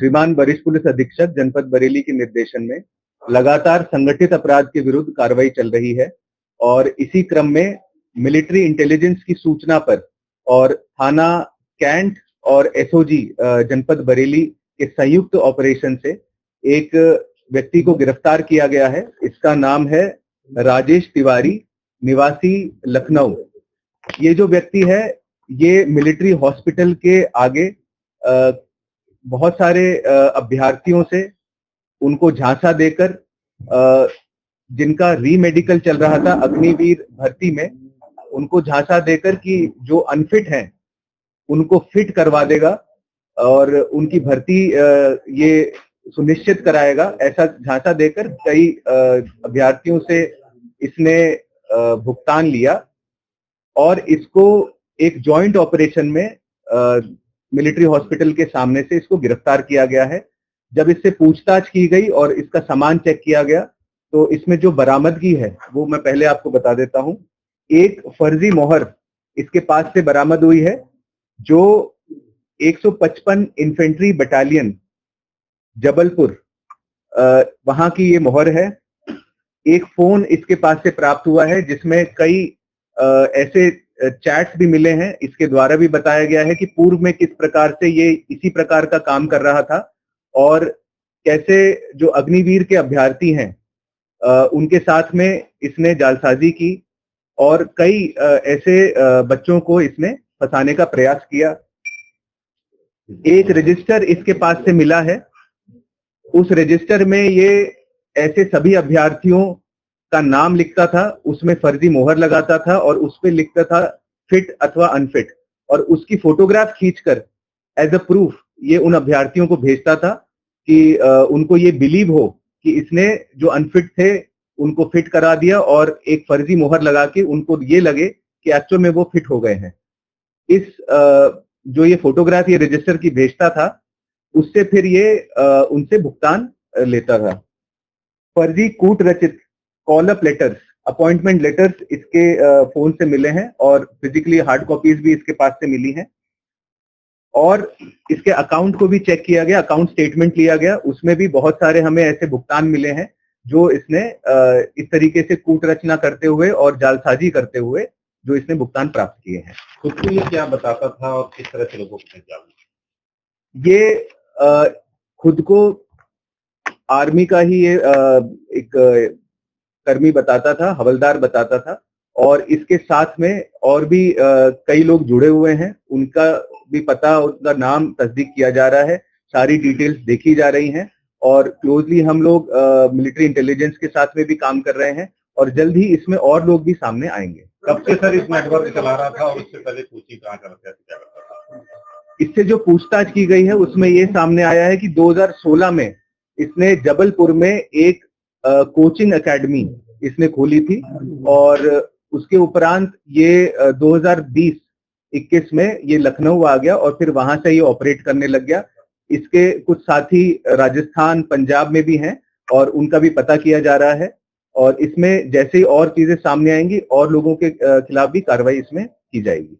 श्रीमान वरिष्ठ पुलिस अधीक्षक जनपद बरेली के निर्देशन में लगातार संगठित अपराध के विरुद्ध कार्रवाई चल रही है और इसी क्रम में मिलिट्री इंटेलिजेंस की सूचना पर और थाना कैंट और एसओजी जनपद बरेली के संयुक्त ऑपरेशन से एक व्यक्ति को गिरफ्तार किया गया है। इसका नाम है राजेश तिवारी, निवासी लखनऊ। ये जो व्यक्ति है ये मिलिट्री हॉस्पिटल के आगे बहुत सारे अभ्यर्थियों से उनको झांसा देकर जिनका रीमेडिकल चल रहा था अग्निवीर भर्ती में, उनको झांसा देकर कि जो अनफिट हैं उनको फिट करवा देगा और उनकी भर्ती ये सुनिश्चित कराएगा, ऐसा झांसा देकर कई अभ्यर्थियों से इसने भुगतान लिया और इसको एक जॉइंट ऑपरेशन में मिलिट्री हॉस्पिटल के सामने से इसको गिरफ्तार किया गया है। जब इससे पूछताछ की गई और इसका सामान चेक किया गया तो इसमें जो बरामदगी है वो मैं पहले आपको बता देता हूं। एक फर्जी मोहर इसके पास से बरामद हुई है जो 155 इन्फेंट्री बटालियन जबलपुर वहां की ये मोहर है। एक फोन इसके पास से प्राप्त हुआ है जिसमें कई ऐसे चैट्स भी मिले हैं। इसके द्वारा भी बताया गया है कि पूर्व में किस प्रकार से ये इसी प्रकार का काम कर रहा था और कैसे जो अग्निवीर के अभ्यर्थी हैं उनके साथ में इसने जालसाजी की और कई ऐसे बच्चों को इसने फंसाने का प्रयास किया। एक रजिस्टर इसके पास से मिला है, उस रजिस्टर में ये ऐसे सभी अभ्यर्थियों का नाम लिखता था, उसमें फर्जी मोहर लगाता था और उस पे लिखता था फिट अथवा अनफिट और उसकी फोटोग्राफ खींचकर एज अ प्रूफ ये उन अभ्यर्थियों को भेजता था कि उनको ये बिलीव हो कि इसने जो अनफिट थे उनको फिट करा दिया और एक फर्जी मोहर लगा के उनको ये लगे कि एक्चुअल में वो फिट हो गए हैं। इस जो ये फोटोग्राफ ये रजिस्टर की भेजता था उससे फिर ये उनसे भुगतान लेता था। फर्जी कूट रचित call up letters, appointment letters इसके फोन से मिले हैं और फिजिकली हार्ड कॉपीज भी इसके पास से मिली हैं और इसके अकाउंट को भी चेक किया गया, अकाउंट स्टेटमेंट लिया गया, उसमें भी बहुत सारे हमें ऐसे भुगतान मिले हैं जो इसने इस तरीके से कूट रचना करते हुए और जालसाजी करते हुए जो इसने भुगतान प्राप्त किए हैं। खुद को ये क्या बताता था और किस तरह से लोगों को जाल? ये खुद को आर्मी का ही ये एक कर्मी बताता था, हवलदार बताता था और इसके साथ में और भी कई लोग जुड़े हुए हैं, उनका भी पता, उनका नाम तस्दीक किया जा रहा है, सारी डिटेल्स देखी जा रही हैं और क्लोजली हम लोग मिलिट्री इंटेलिजेंस के साथ में भी काम कर रहे हैं और जल्द ही इसमें और लोग भी सामने आएंगे। कब से सर इस नेटवर्क चला रहा था और इससे पहले पूछी कहाँ करता था? इससे जो पूछताछ की गई है उसमें ये सामने आया है कि 2016 में इसने जबलपुर में एक कोचिंग एकेडमी इसने खोली थी और उसके उपरांत ये 2020-21 में ये लखनऊ आ गया और फिर वहां से ये ऑपरेट करने लग गया। इसके कुछ साथी राजस्थान, पंजाब में भी हैं और उनका भी पता किया जा रहा है और इसमें जैसे ही और चीजें सामने आएंगी और लोगों के खिलाफ भी कार्रवाई इसमें की जाएगी।